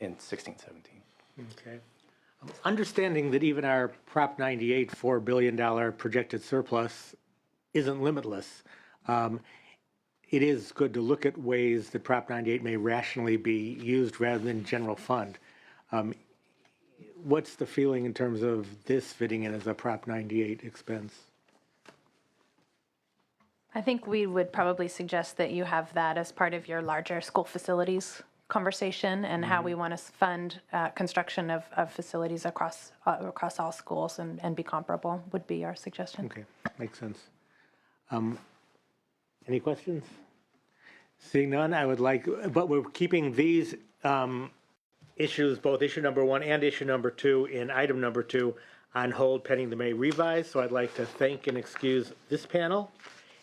in 16-17. Okay. Understanding that even our Prop 98 $4 billion projected surplus isn't limitless, it is good to look at ways that Prop 98 may rationally be used rather than general fund. What's the feeling in terms of this fitting in as a Prop 98 expense? I think we would probably suggest that you have that as part of your larger school facilities conversation and how we want to fund construction of facilities across all schools and be comparable would be our suggestion. Okay, makes sense. Any questions? Seeing none, I would like, but we're keeping these issues, both issue number 1 and issue number 2 in item number 2 on hold pending the May revise. So I'd like to thank and excuse this panel.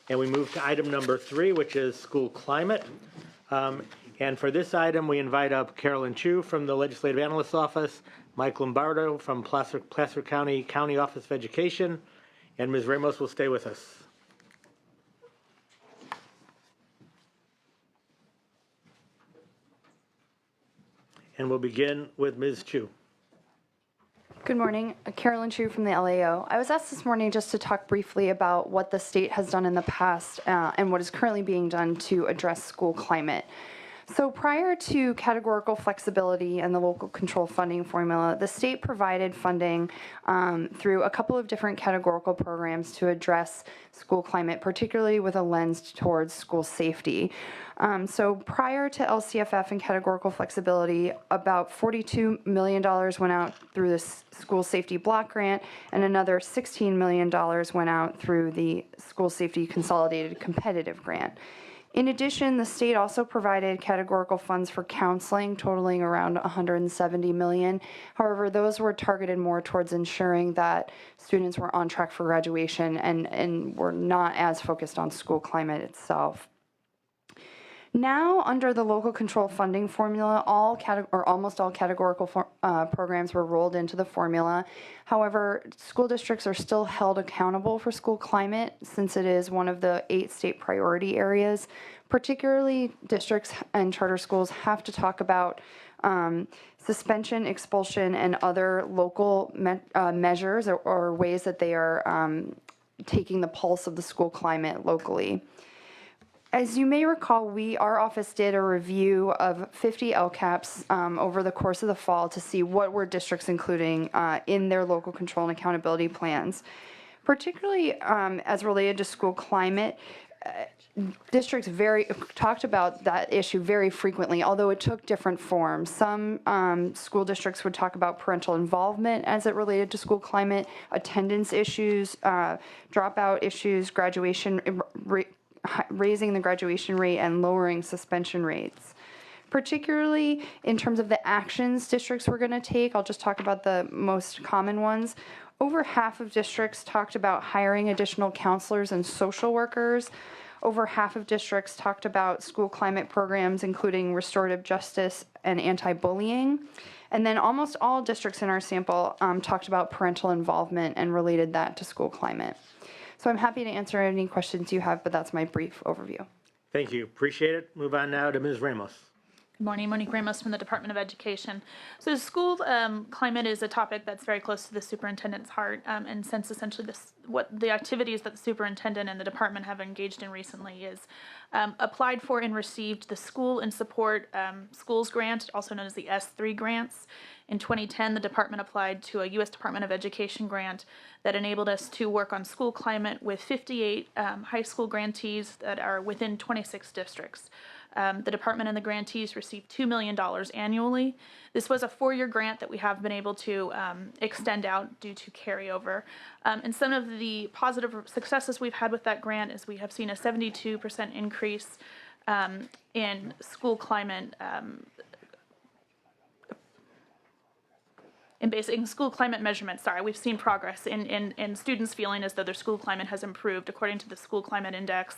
And we move to item number 3, which is school climate. And for this item, we invite up Carolyn Chu from the Legislative Analyst's Office, Mike Lombardo from Placer County Office of Education, and Ms. Ramos will stay with us. And we'll begin with Ms. Chu. Good morning. Carolyn Chu from the LAO. I was asked this morning just to talk briefly about what the state has done in the past and what is currently being done to address school climate. So prior to categorical flexibility and the local control funding formula, the state provided funding through a couple of different categorical programs to address school climate, particularly with a lens towards school safety. So prior to LCFF and categorical flexibility, about $42 million went out through the school safety block grant, and another $16 million went out through the school safety consolidated competitive grant. In addition, the state also provided categorical funds for counseling, totaling around $170 million. However, those were targeted more towards ensuring that students were on track for graduation and were not as focused on school climate itself. Now, under the local control funding formula, almost all categorical programs were rolled into the formula. However, school districts are still held accountable for school climate since it is one of the 8 state priority areas. Particularly, districts and charter schools have to talk about suspension, expulsion, and other local measures or ways that they are taking the pulse of the school climate locally. As you may recall, our office did a review of 50 LCAPs over the course of the fall to see what were districts including in their local control and accountability plans. Particularly as related to school climate, districts talked about that issue very frequently, although it took different forms. Some school districts would talk about parental involvement as it related to school climate, attendance issues, dropout issues, graduation raising the graduation rate and lowering suspension rates. Particularly in terms of the actions districts were going to take, I'll just talk about the most common ones. Over half of districts talked about hiring additional counselors and social workers. Over half of districts talked about school climate programs, including restorative justice and anti-bullying. And then almost all districts in our sample talked about parental involvement and related that to school climate. So I'm happy to answer any questions you have, but that's my brief overview. Thank you. Appreciate it. Move on now to Ms. Ramos. Good morning, Monique Ramos from the Department of Education. So school climate is a topic that's very close to the superintendent's heart, and since essentially what the activities that the superintendent and the department have engaged in recently is applied for and received the School and Support Schools Grant, also known as the S3 grants. In 2010, the department applied to a U.S. Department of Education grant that enabled us to work on school climate with 58 high school grantees that are within 26 districts. The department and the grantees received $2 million annually. This was a 4-year grant that we have been able to extend out due to carryover. And some of the positive successes we've had with that grant is we have seen a 72% increase in school climate in school climate measurements. We've seen progress in students feeling as though their school climate has improved according to the School Climate Index.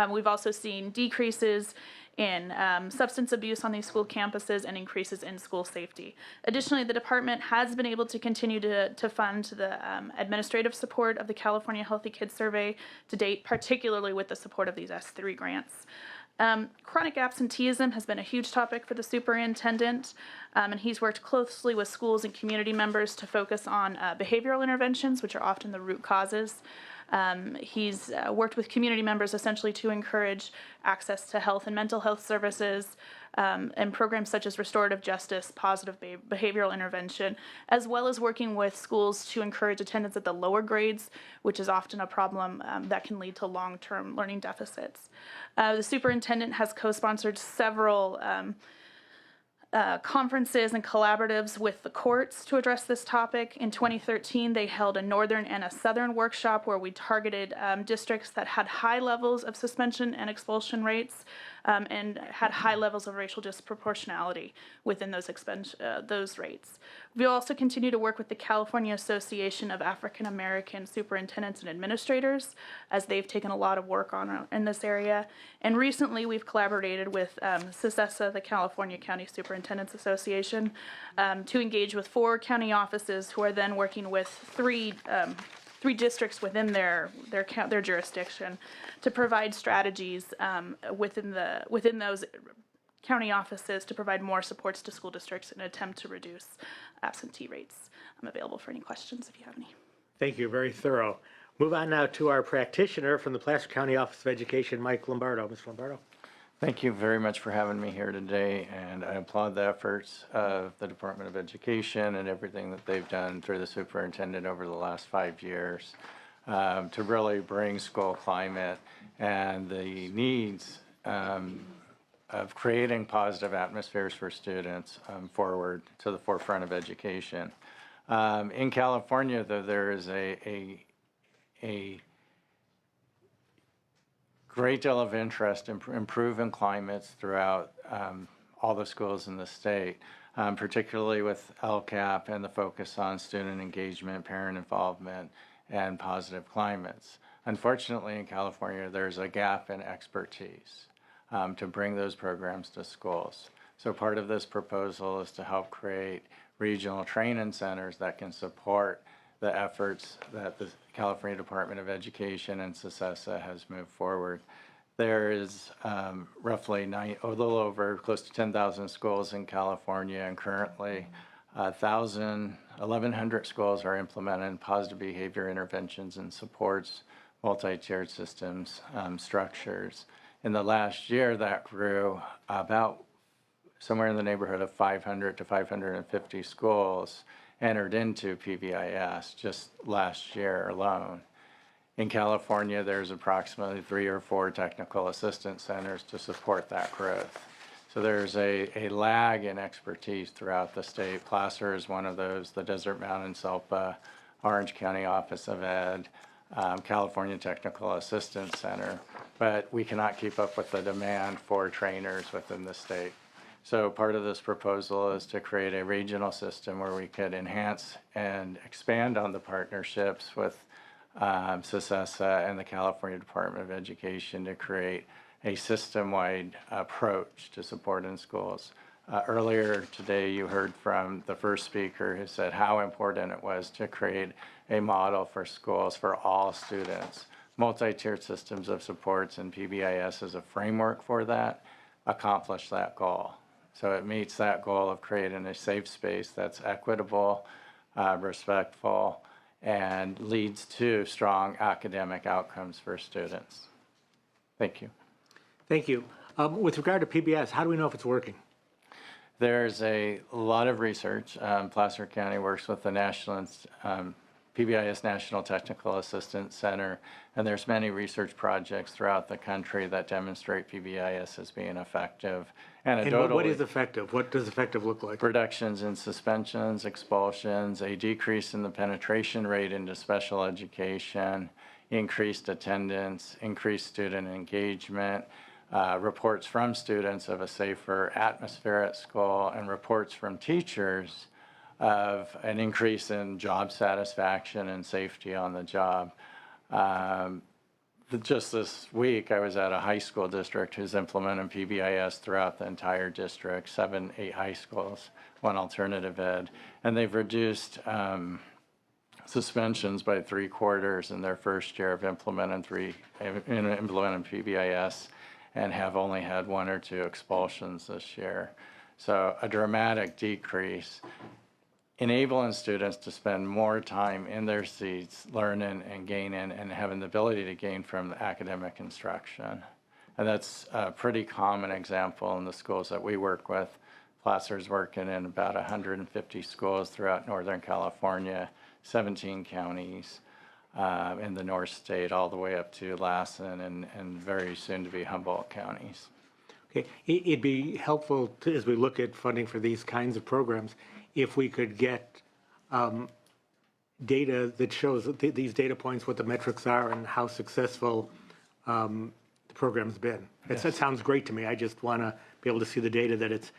We've also seen decreases in substance abuse on these school campuses and increases in school safety. Additionally, the department has been able to continue to fund the administrative support of the California Healthy Kids Survey to date, particularly with the support of these S3 grants. Chronic absenteeism has been a huge topic for the superintendent, and he's worked closely with schools and community members to focus on behavioral interventions, which are often the root causes. He's worked with community members essentially to encourage access to health and mental health services, and programs such as restorative justice, positive behavioral intervention, as well as working with schools to encourage attendance at the lower grades, which is often a problem that can lead to long-term learning deficits. The superintendent has co-sponsored several conferences and collaboratives with the courts to address this topic. In 2013, they held a northern and a southern workshop where we targeted districts that had high levels of suspension and expulsion rates and had high levels of racial disproportionality within those rates. We'll also continue to work with the California Association of African American Superintendents and Administrators, as they've taken a lot of work on in this area. And recently, we've collaborated with CSESA, the California County Superintendents Association, to engage with 4 county offices who are then working with three districts within their jurisdiction to provide strategies within those county offices to provide more supports to school districts in an attempt to reduce absentee rates. I'm available for any questions if you have any. Thank you, very thorough. Move on now to our practitioner from the Placer County Office of Education, Mike Lombardo. Mr. Lombardo. Thank you very much for having me here today, and I applaud the efforts of the Department of Education and everything that they've done through the superintendent over the last 5 years to really bring school climate and the needs of creating positive atmospheres for students forward to the forefront of education. In California, though, there is a great deal of interest in improving climates throughout all the schools in the state, particularly with LCAP and the focus on student engagement, parent involvement, and positive climates. Unfortunately, in California, there's a gap in expertise to bring those programs to schools. So part of this proposal is to help create regional training centers that can support the efforts that the California Department of Education and CSESA has moved forward. There is roughly a little over close to 10,000 schools in California, and currently 1,100 schools are implementing positive behavior interventions and supports, multi-tiered systems, structures. In the last year, that grew about somewhere in the neighborhood of 500 to 550 schools entered into PBIS just last year alone. In California, there's approximately 3 or 4 technical assistance centers to support that growth. So there's a lag in expertise throughout the state. Placer is one of those, the Desert Mountain, SELPA, Orange County Office of Ed, California Technical Assistance Center, but we cannot keep up with the demand for trainers within the state. So part of this proposal is to create a regional system where we could enhance and expand on the partnerships with CSESA and the California Department of Education to create a system-wide approach to support in schools. Earlier today, you heard from the first speaker who said how important it was to create a model for schools for all students. Multi-tiered systems of supports and PBIS as a framework for that accomplish that goal. So it meets that goal of creating a safe space that's equitable, respectful, and leads to strong academic outcomes for students. Thank you. Thank you. With regard to PBS, how do we know if it's working? There's a lot of research. Placer County works with the PBIS National Technical Assistance Center, and there's many research projects throughout the country that demonstrate PBIS as being effective. And what is effective? What does effective look like? Reductions in suspensions, expulsions, a decrease in the penetration rate into special education, increased attendance, increased student engagement, reports from students of a safer atmosphere at school, and reports from teachers of an increase in job satisfaction and safety on the job. Just this week, I was at a high school district who's implementing PBIS throughout the entire district, 7, 8 high schools, 1 alternative ed, and they've reduced suspensions by 3/4 in their first year of implementing PBIS, and have only had 1 or 2 expulsions this year. So a dramatic decrease, enabling students to spend more time in their seats, learning and gaining, and having the ability to gain from the academic instruction. And that's a pretty common example in the schools that we work with. Placer's working in about 150 schools throughout Northern California, 17 counties in the North State, all the way up to Lassen and very soon to be Humboldt counties. Okay, it'd be helpful to, as we look at funding for these kinds of programs, if we could get data that shows these data points, what the metrics are, and how successful the program's been. Yes. That sounds great to me. I just want to be able to see the data that it's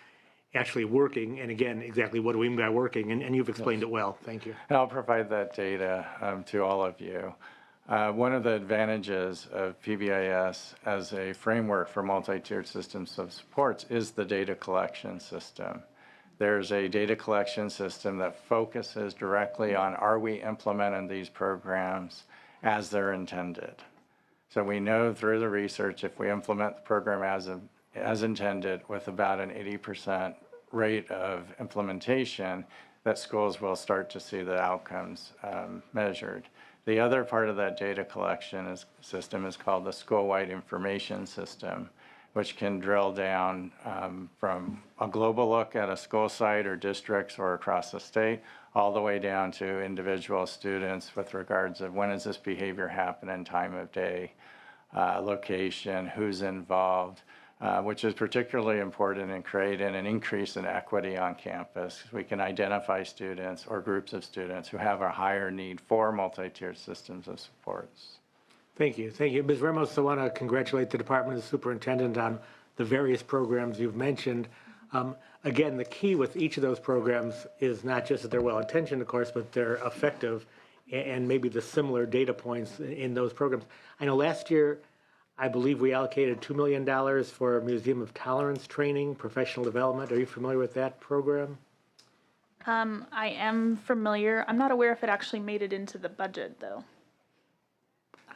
actually working, and again, exactly what do we mean by working, and you've explained it well. Thank you. And I'll provide that data to all of you. One of the advantages of PBIS as a framework for multi-tiered systems of supports is the data collection system. There's a data collection system that focuses directly on, are we implementing these programs as they're intended? So we know through the research, if we implement the program as intended with about an 80% rate of implementation, that schools will start to see the outcomes measured. The other part of that data collection system is called the school-wide information system, which can drill down from a global look at a school site or districts or across the state, all the way down to individual students with regards of when is this behavior happening, time of day, location, who's involved, which is particularly important in creating an increase in equity on campus. We can identify students or groups of students who have a higher need for multi-tiered systems of supports. Thank you. Thank you. Ms. Ramos, I want to congratulate the Department of Superintendent on the various programs you've mentioned. Again, the key with each of those programs is not just that they're well-intentioned, of course, but they're effective, and maybe the similar data points in those programs. I know last year, I believe we allocated $2 million for Museum of Tolerance training, professional development. Are you familiar with that program? I am familiar. I'm not aware if it actually made it into the budget, though.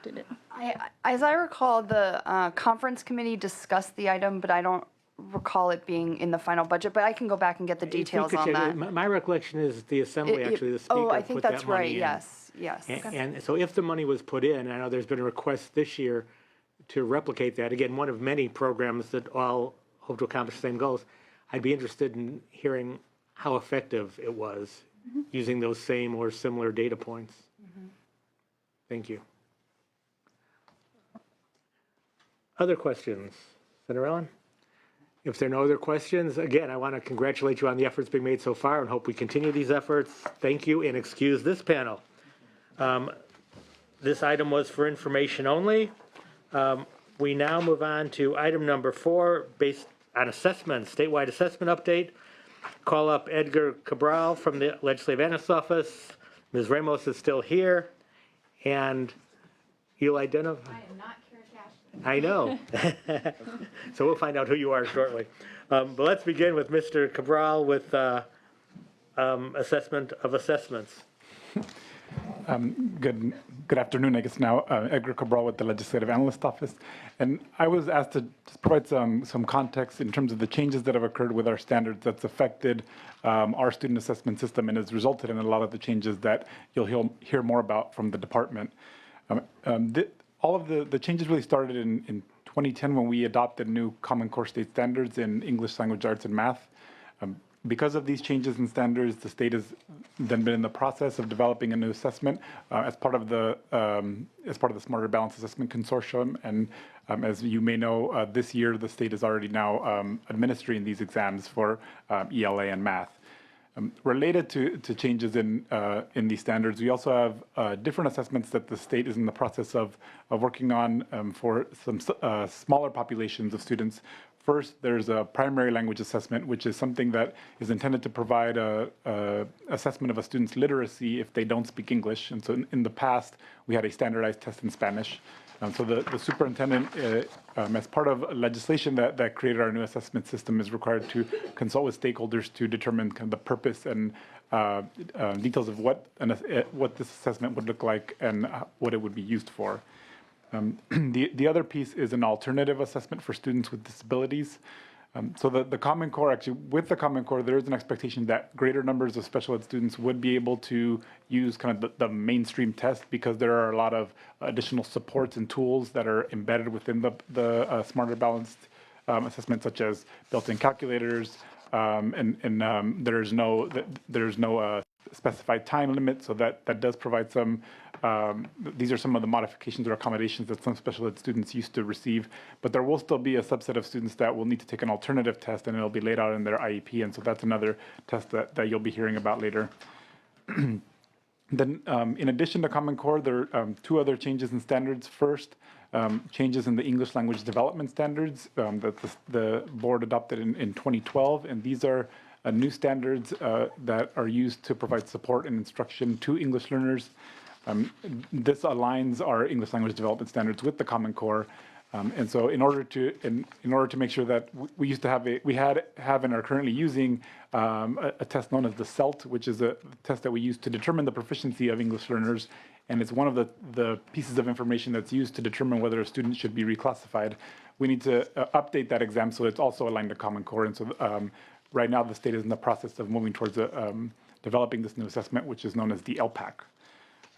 Did it? As I recall, the conference committee discussed the item, but I don't recall it being in the final budget. But I can go back and get the details on that. My recollection is the assembly, actually, the speaker I think put that that's money right. in. Yes, yes. And so if the money was put in, I know there's been a request this year to replicate that. Again, one of many programs that all hope to accomplish the same goals. I'd be interested in hearing how effective it was using those same or similar data points. Thank you. Other questions? Senator Allen? If there are no other questions, again, I want to congratulate you on the efforts being made so far and hope we continue these efforts. Thank you, and excuse this panel. This item was for information only. We now move on to item number 4, based on assessment, statewide assessment update. Call up Edgar Cabral from the Legislative Analyst's Office. Ms. Ramos is still here, and you'll identify. I am not Kara Cash. I know. So we'll find out who you are shortly. But let's begin with Mr. Cabral with assessment of assessments. Good afternoon, I guess now. Edgar Cabral with the Legislative Analyst's Office. And I was asked to just provide some context in terms of the changes that have occurred with our standards that's affected our student assessment system and has resulted in a lot of the changes that you'll hear more about from the department. All of the changes really started in 2010 when we adopted new Common Core state standards in English, language arts, and math. Because of these changes in standards, the state has then been in the process of developing a new assessment as part of the Smarter Balanced Assessment Consortium. And as you may know, this year the state is already now administering these exams for ELA and math. Related to changes in these standards, we also have different assessments that the state is in the process of working on for some smaller populations of students. First, there's a primary language assessment, which is something that is intended to provide a assessment of a student's literacy if they don't speak English. And so in the past, we had a standardized test in Spanish. So the superintendent, as part of legislation that created our new assessment system, is required to consult with stakeholders to determine kind of the purpose and details of what this assessment would look like and what it would be used for. The other piece is an alternative assessment for students with disabilities. So the Common Core, actually, with the Common Core, there is an expectation that greater numbers of special ed students would be able to use kind of the mainstream test, because there are a lot of additional supports and tools that are embedded within the Smarter Balanced assessment, such as built-in calculators, and there's no specified time limit, so that does provide some. These are some of the modifications or accommodations that some special ed students used to receive, but there will still be a subset of students that will need to take an alternative test, and it'll be laid out in their IEP, and so that's another test that you'll be hearing about later. Then, in addition to Common Core, there are two other changes in standards. First, changes in the English language development standards that the board adopted in 2012, and these are new standards that are used to provide support and instruction to English learners. This aligns our English language development standards with the Common Core, and so in order to make sure that we used to have and are currently using a test known as the CELT, which is a test that we use to determine the proficiency of English learners, and it's one of the pieces of information that's used to determine whether a student should be reclassified. We need to update that exam so it's also aligned to Common Core, and so right now the state is in the process of moving towards developing this new assessment, which is known as the LPAC.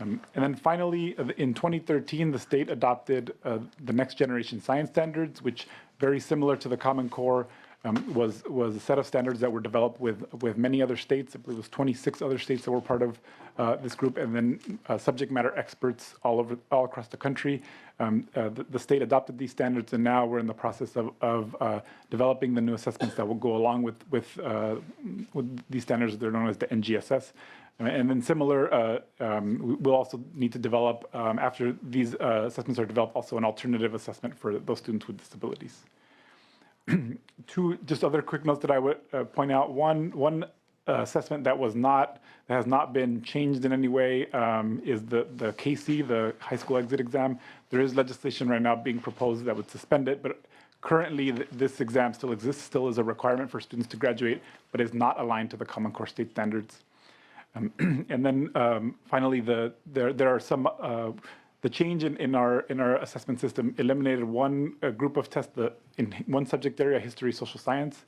And then finally, in 2013, the state adopted the Next Generation Science Standards, which, very similar to the Common Core, was a set of standards that were developed with many other states. I believe it was 26 other states that were part of this group, and then subject matter experts all across the country. The state adopted these standards, and now we're in the process of developing the new assessments that will go along with these standards. They're known as the NGSS. And then similar, we'll also need to develop, after these assessments are developed, also an alternative assessment for those students with disabilities. Two just other quick notes that I would point out. One assessment that has not been changed in any way is the KC, the high school exit exam. There is legislation right now being proposed that would suspend it, but currently this exam still exists, still is a requirement for students to graduate, but is not aligned to the Common Core state standards. And then finally, there are some. The change in our assessment system eliminated one group of tests in one subject area, history, social science,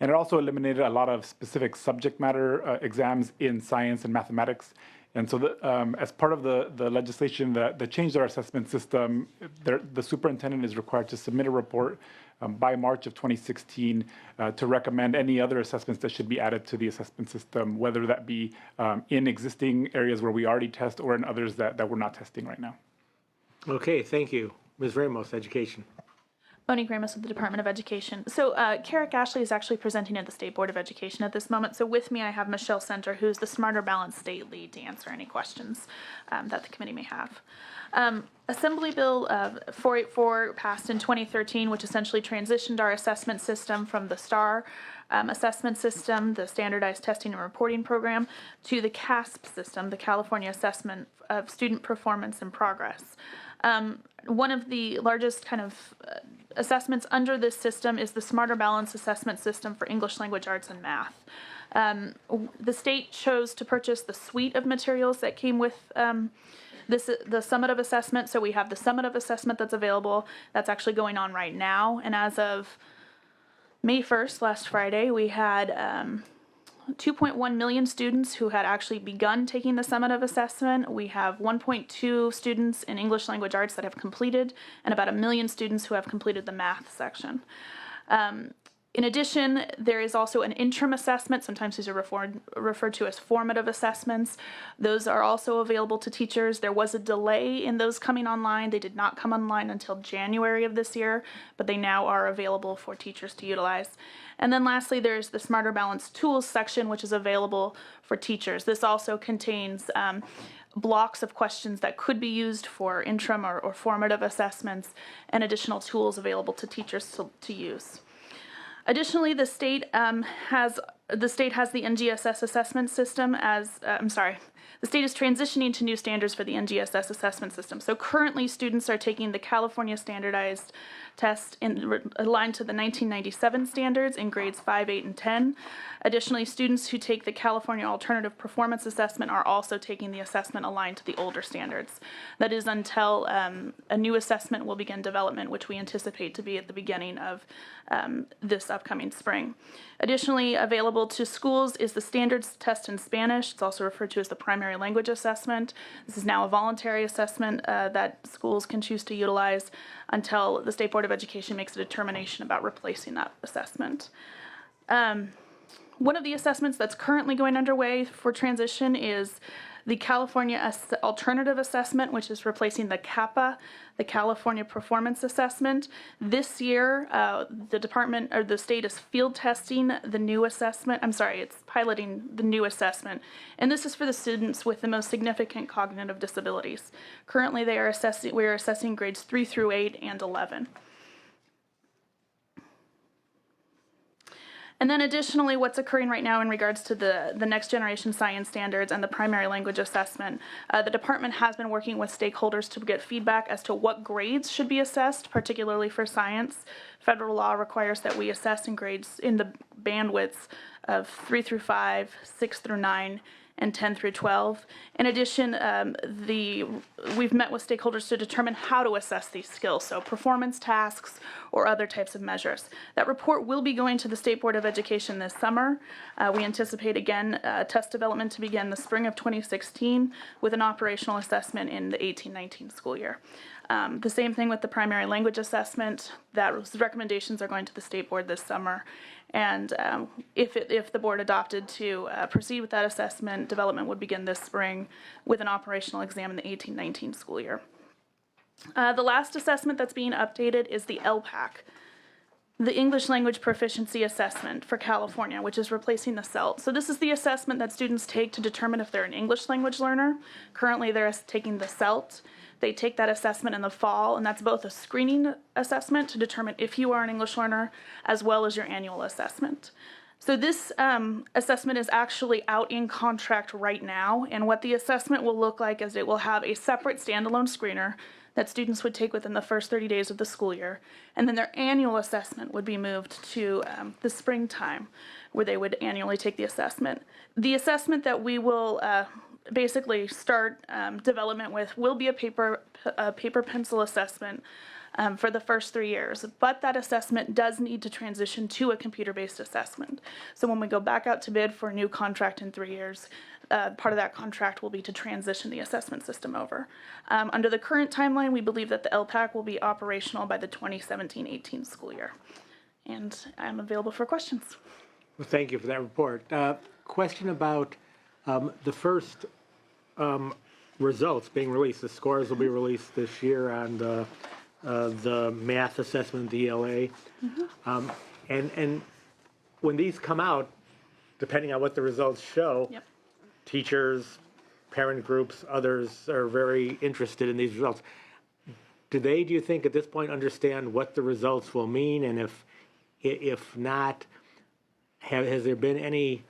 and it also eliminated a lot of specific subject matter exams in science and mathematics. And so, as part of the legislation that changed our assessment system, the superintendent is required to submit a report by March of 2016 to recommend any other assessments that should be added to the assessment system, whether that be in existing areas where we already test or in others that we're not testing right now. Okay, thank you. Ms. Ramos, Education. Monique Ramos with the Department of Education. So Carrick Ashley is actually presenting at the State Board of Education at this moment. So with me I have Michelle Center, who's the Smarter Balanced State Lead, to answer any questions that the committee may have. Assembly Bill 484 passed in 2013, which essentially transitioned our assessment system from the STAR assessment system, the Standardized Testing and Reporting Program, to the CASP system, the California Assessment of Student Performance and Progress. One of the largest kind of assessments under this system is the Smarter Balance Assessment System for English Language Arts and Math. The state chose to purchase the suite of materials that came with the summative assessment. So we have the summative assessment that's available. That's actually going on right now. And as of May 1st, last Friday, we had 2.1 million students who had actually begun taking the summative assessment. We have 1.2 students in English Language Arts that have completed, and about 1 million students who have completed the math section. In addition, there is also an interim assessment. Sometimes these are referred to as formative assessments. Those are also available to teachers. There was a delay in those coming online. They did not come online until January of this year, but they now are available for teachers to utilize. And then lastly, there's the Smarter Balance Tools section, which is available for teachers. This also contains blocks of questions that could be used for interim or formative assessments, and additional tools available to teachers to use. Additionally, the state has the NGSS assessment system as, the state is transitioning to new standards for the NGSS assessment system. So currently, students are taking the California standardized test aligned to the 1997 standards in grades 5, 8, and 10. Additionally, students who take the California Alternative Performance Assessment are also taking the assessment aligned to the older standards. That is until a new assessment will begin development, which we anticipate to be at the beginning of this upcoming spring. Additionally, available to schools is the standards test in Spanish. It's also referred to as the primary language assessment. This is now a voluntary assessment that schools can choose to utilize until the State Board of Education makes a determination about replacing that assessment. One of the assessments that's currently going underway for transition is the California Alternative Assessment, which is replacing the CAPA, the California Performance Assessment. This year, the department or the state is field testing the new assessment. It's piloting the new assessment, and this is for the students with the most significant cognitive disabilities. Currently, we are assessing grades 3 through 8 and 11. And then additionally, what's occurring right now in regards to the next generation science standards and the primary language assessment, the department has been working with stakeholders to get feedback as to what grades should be assessed, particularly for science. Federal law requires that we assess in grades in the bandwidths of 3 through 5, 6 through 9, and 10 through 12. In addition, we've met with stakeholders to determine how to assess these skills, so performance tasks or other types of measures. That report will be going to the State Board of Education this summer. We anticipate, again, test development to begin the spring of 2016 with an operational assessment in the 18-19 school year. The same thing with the primary language assessment. Those recommendations are going to the State Board this summer. And if the board adopted to proceed with that assessment, development would begin this spring with an operational exam in the 18-19 school year. The last assessment that's being updated is the LPAC, the English Language Proficiency Assessment for California, which is replacing the CELT. So this is the assessment that students take to determine if they're an English language learner. Currently, they're taking the CELT. They take that assessment in the fall, and that's both a screening assessment to determine if you are an English learner, as well as your annual assessment. So this assessment is actually out in contract right now, and what the assessment will look like is it will have a separate standalone screener that students would take within the first 30 days of the school year, and then their annual assessment would be moved to the springtime, where they would annually take the assessment. The assessment that we will basically start development with will be a paper pencil assessment for the first 3 years, but that assessment does need to transition to a computer-based assessment. So when we go back out to bid for a new contract in 3 years, part of that contract will be to transition the assessment system over. Under the current timeline, we believe that the LPAC will be operational by the 2017-18 school year. And I'm available for questions. Well, thank you for that report. Question about the first results being released. The scores will be released this year on the math assessment, the ELA. Mm-hmm. And when these come out, depending on what the results show, Yep. teachers, parent groups, others are very interested in these results. Do you think at this point understand what the results will mean? And if not, has there been any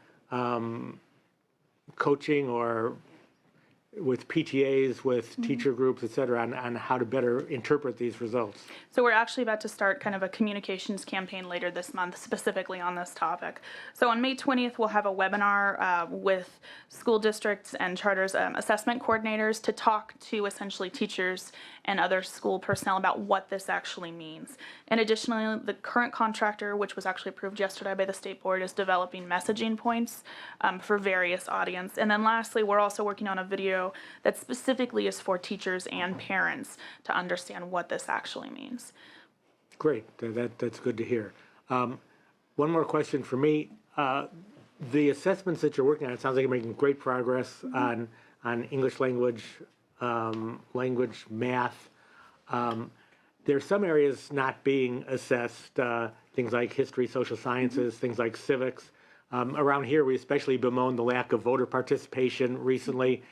coaching or with PTAs, with teacher groups, et cetera, on how to better interpret these results? So we're actually about to start kind of a communications campaign later this month specifically on this topic. So on May 20th, we'll have a webinar with school districts and charters assessment coordinators to talk to essentially teachers and other school personnel about what this actually means. And additionally, the current contractor, which was actually approved yesterday by the State Board, is developing messaging points for various audience. And then lastly, we're also working on a video that specifically is for teachers and parents to understand what this actually means. Great, that's good to hear. One more question for me. The assessments that you're working on, it sounds like you're making great progress on English language, math. There are some areas not being assessed, things like history, social sciences, things like civics. Around here, we especially bemoan the lack of voter participation recently.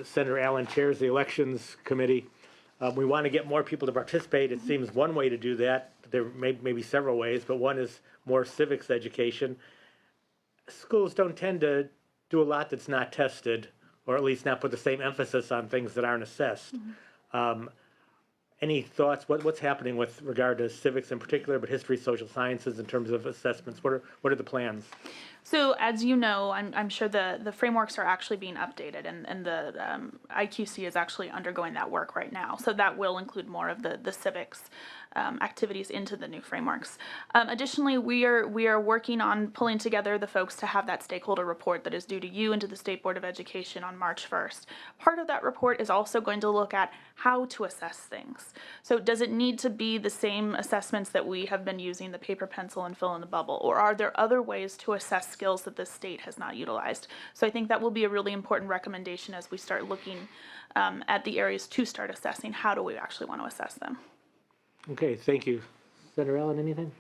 Senator Allen chairs the Elections Committee. We want to get more people to participate. It seems one way to do that. There may be several ways, but one is more civics education. Schools don't tend to do a lot that's not tested, or at least not put the same emphasis on things that aren't assessed. Any thoughts? What's happening with regard to civics in particular, but history, social sciences in terms of assessments? What are the plans? So as you know, I'm sure the frameworks are actually being updated, and the IQC is actually undergoing that work right now. So that will include more of the civics activities into the new frameworks. Additionally, we are working on pulling together the folks to have that stakeholder report that is due to you and to the State Board of Education on March 1st. Part of that report is also going to look at how to assess things. So does it need to be the same assessments that we have been using, the paper, pencil, and fill in the bubble, or are there other ways to assess skills that the state has not utilized? So I think that will be a really important recommendation as we start looking at the areas to start assessing. How do we actually want to assess them? Okay, thank you. Senator Allen, anything?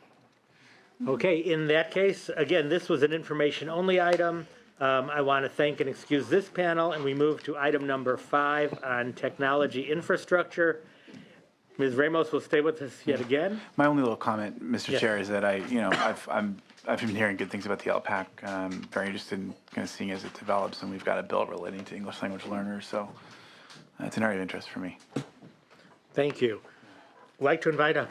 Okay, in that case, again, this was an information-only item. I want to thank and excuse this panel, and we move to item number 5 on technology infrastructure. Ms. Ramos will stay with us yet again. My only little comment, Mr. Yes. Chair, is that I've been hearing good things about the LPAC. I'm very interested in kind of seeing as it develops, and we've got a bill relating to English language learners, so it's an area of interest for me. Thank you. I'd like to invite up,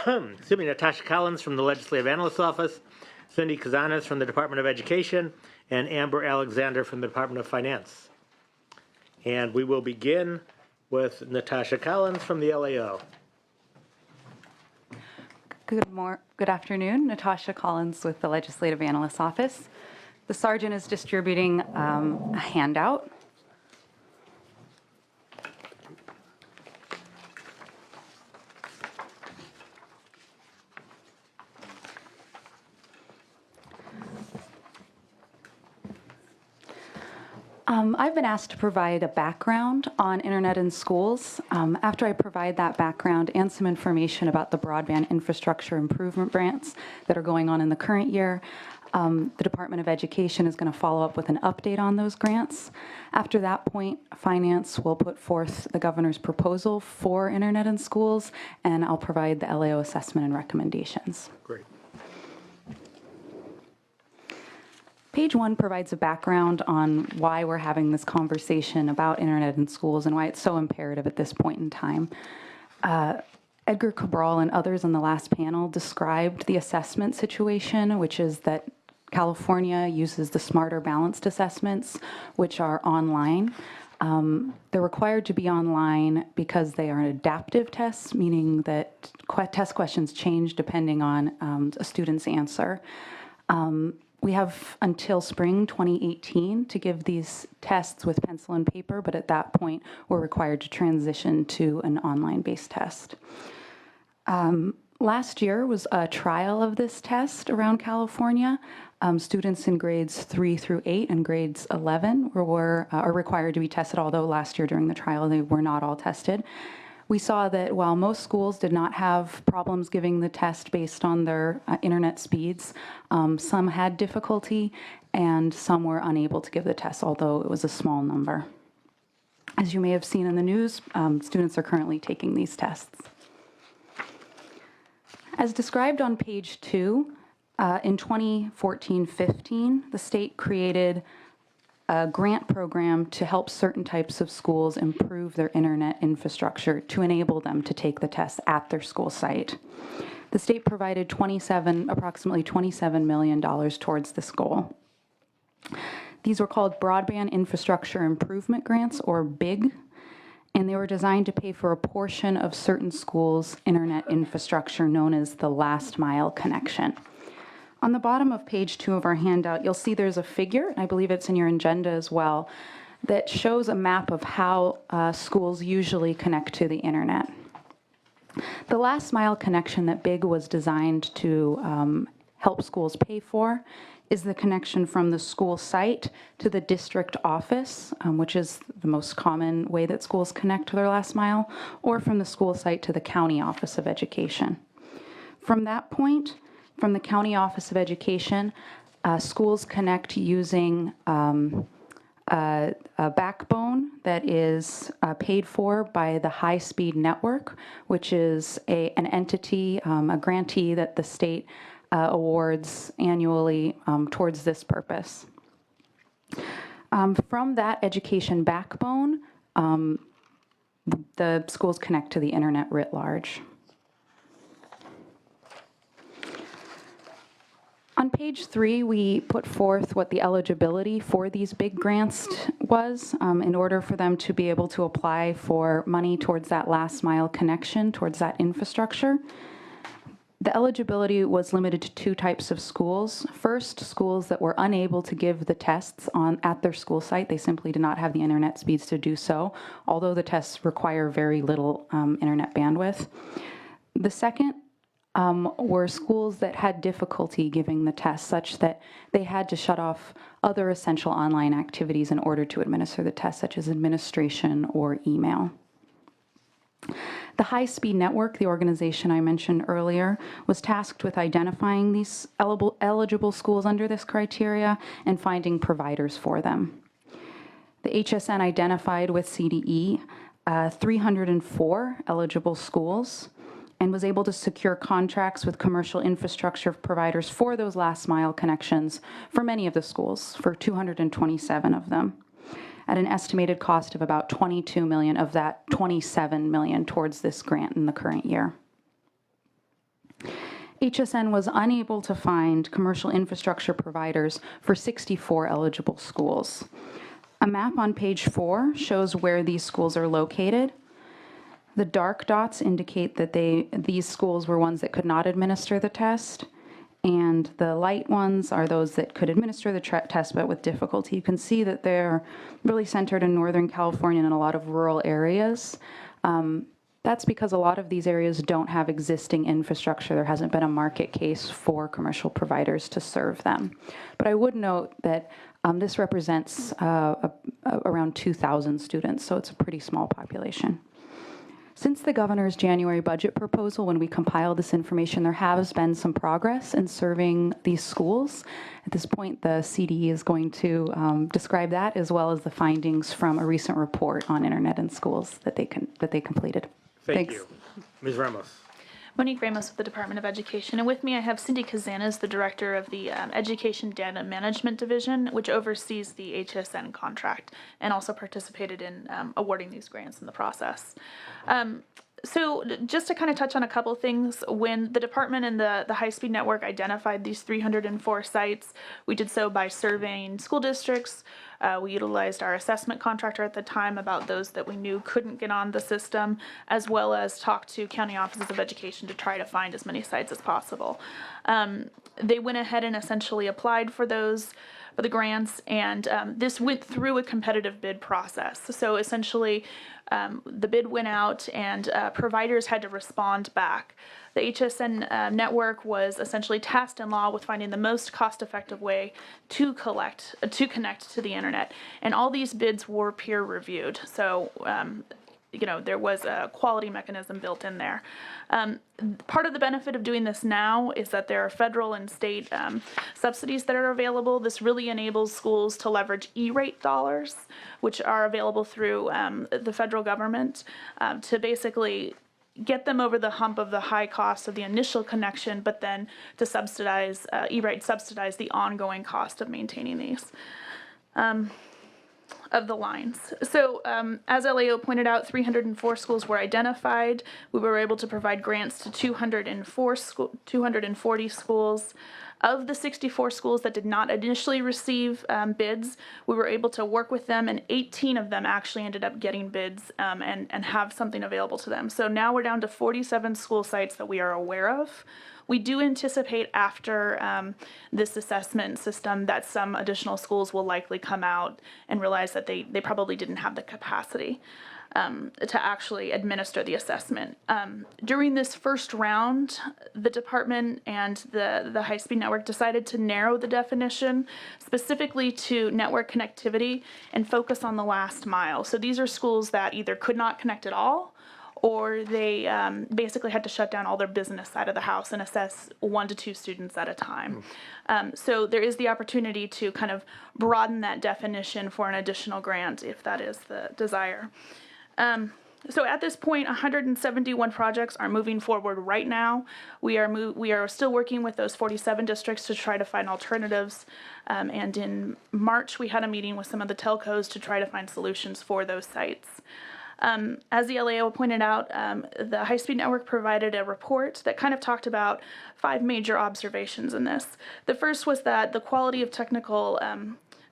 Natasha Collins from the Legislative Analyst's Office, Cindy Kazanas from the Department of Education, and Amber Alexander from the Department of Finance. And we will begin with Natasha Collins from the LAO. Good afternoon. Natasha Collins with the Legislative Analyst's Office. The sergeant is distributing a handout. I've been asked to provide a background on internet in schools. After I provide that background and some information about the broadband infrastructure improvement grants that are going on in the current year, the Department of Education is going to follow up with an update on those grants. After that point, Finance will put forth the governor's proposal for internet in schools, and I'll provide the LAO assessment and recommendations. Great. Page 1 provides a background on why we're having this conversation about internet in schools and why it's so imperative at this point in time. Edgar Cabral and others on the last panel described the assessment situation, which is that California uses the Smarter Balanced assessments, which are online. They're required to be online because they are adaptive tests, meaning that test questions change depending on a student's answer. We have until spring 2018 to give these tests with pencil and paper, but at that point, we're required to transition to an online-based test. Last year was a trial of this test around California. Students in grades 3 through 8 and grades 11 are required to be tested, although last year during the trial, they were not all tested. We saw that while most schools did not have problems giving the test based on their internet speeds, some had difficulty and some were unable to give the test, although it was a small number. As you may have seen in the news, students are currently taking these tests. As described on page 2, in 2014-15, the state created a grant program to help certain types of schools improve their internet infrastructure to enable them to take the test at their school site. The state provided approximately $27 million towards this goal. These were called Broadband Infrastructure Improvement Grants, or BIG, and they were designed to pay for a portion of certain schools' internet infrastructure known as the last mile connection. On the bottom of page 2 of our handout, you'll see there's a figure, I believe it's in your agenda as well, that shows a map of how schools usually connect to the internet. The last mile connection that BIG was designed to help schools pay for is the connection from the school site to the district office, which is the most common way that schools connect to their last mile, or from the school site to the county office of education. From that point, from the County Office of Education, schools connect using a backbone that is paid for by the high-speed network, which is an entity, a grantee that the state awards annually towards this purpose. From that education backbone, the schools connect to the internet writ large. On page 3, we put forth what the eligibility for these big grants was in order for them to be able to apply for money towards that last mile connection, towards that infrastructure. The eligibility was limited to 2 types of schools. First, schools that were unable to give the tests at their school site. They simply did not have the internet speeds to do so, although the tests require very little internet bandwidth. The second were schools that had difficulty giving the test, such that they had to shut off other essential online activities in order to administer the test, such as administration or email. The High-Speed Network, the organization I mentioned earlier, was tasked with identifying these eligible schools under this criteria and finding providers for them. The HSN identified with CDE 304 eligible schools and was able to secure contracts with commercial infrastructure providers for those last mile connections for many of the schools, for 227 of them, at an estimated cost of about $22 million of that $27 million towards this grant in the current year. HSN was unable to find commercial infrastructure providers for 64 eligible schools. A map on page 4 shows where these schools are located. The dark dots indicate that these schools were ones that could not administer the test, and the light ones are those that could administer the test but with difficulty. You can see that they're really centered in Northern California and a lot of rural areas. That's because a lot of these areas don't have existing infrastructure. There hasn't been a market case for commercial providers to serve them. But I would note that this represents around 2,000 students, so it's a pretty small population. Since the governor's January budget proposal, when we compiled this information, there has been some progress in serving these schools. At this point, the CDE is going to describe that, as well as the findings from a recent report on internet in schools that they completed. Thank Thanks. you. Ms. Ramos. Monique Ramos with the Department of Education, and with me I have Cindy Kazanas, the Director of the Education Data Management Division, which oversees the HSN contract and also participated in awarding these grants in the process. So just to kind of touch on a couple things, when the department and the high-speed network identified these 304 sites, we did so by surveying school districts. We utilized our assessment contractor at the time about those that we knew couldn't get on the system, as well as talked to county offices of education to try to find as many sites as possible. They went ahead and essentially applied for the grants, and this went through a competitive bid process. So essentially, the bid went out, and providers had to respond back. The HSN network was essentially tasked in law with finding the most cost-effective way to connect to the internet, and all these bids were peer-reviewed. So there was a quality mechanism built in there. Part of the benefit of doing this now is that there are federal and state subsidies that are available. This really enables schools to leverage E-rate dollars, which are available through the federal government, to basically get them over the hump of the high cost of the initial connection, but then to subsidize, E-rate subsidize the ongoing cost of maintaining these. Of the lines. So as LAO pointed out, 304 schools were identified. We were able to provide grants to 240 schools. Of the 64 schools that did not initially receive bids, we were able to work with them, and 18 of them actually ended up getting bids and have something available to them. So now we're down to 47 school sites that we are aware of. We do anticipate after this assessment system that some additional schools will likely come out and realize that they probably didn't have the capacity to actually administer the assessment. During this first round, the department and the high-speed network decided to narrow the definition specifically to network connectivity and focus on the last mile. So these are schools that either could not connect at all, or they basically had to shut down all their business side of the house and assess 1 to 2 students at a time. So there is the opportunity to kind of broaden that definition for an additional grant if that is the desire. So at this point, 171 projects are moving forward right now. We are still working with those 47 districts to try to find alternatives. And in March, we had a meeting with some of the telcos to try to find solutions for those sites. As the LAO pointed out, the high-speed network provided a report that kind of talked about 5 major observations in this. The first was that the quality of technical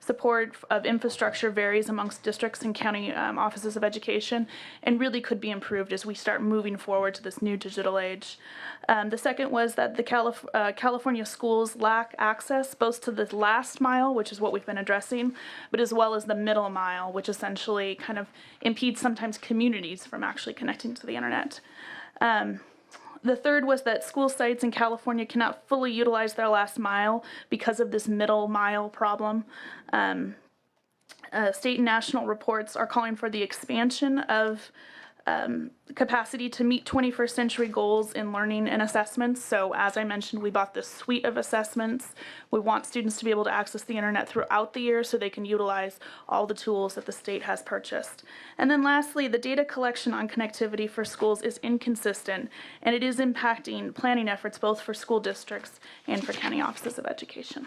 support of infrastructure varies amongst districts and county offices of education and really could be improved as we start moving forward to this new digital age. The second was that the California schools lack access both to the last mile, which is what we've been addressing, but as well as the middle mile, which essentially kind of impedes sometimes communities from actually connecting to the internet. The third was that school sites in California cannot fully utilize their last mile because of this middle mile problem. State and national reports are calling for the expansion of capacity to meet 21st century goals in learning and assessments. So as I mentioned, we bought this suite of assessments. We want students to be able to access the internet throughout the year so they can utilize all the tools that the state has purchased. And then lastly, the data collection on connectivity for schools is inconsistent, and it is impacting planning efforts both for school districts and for county offices of education.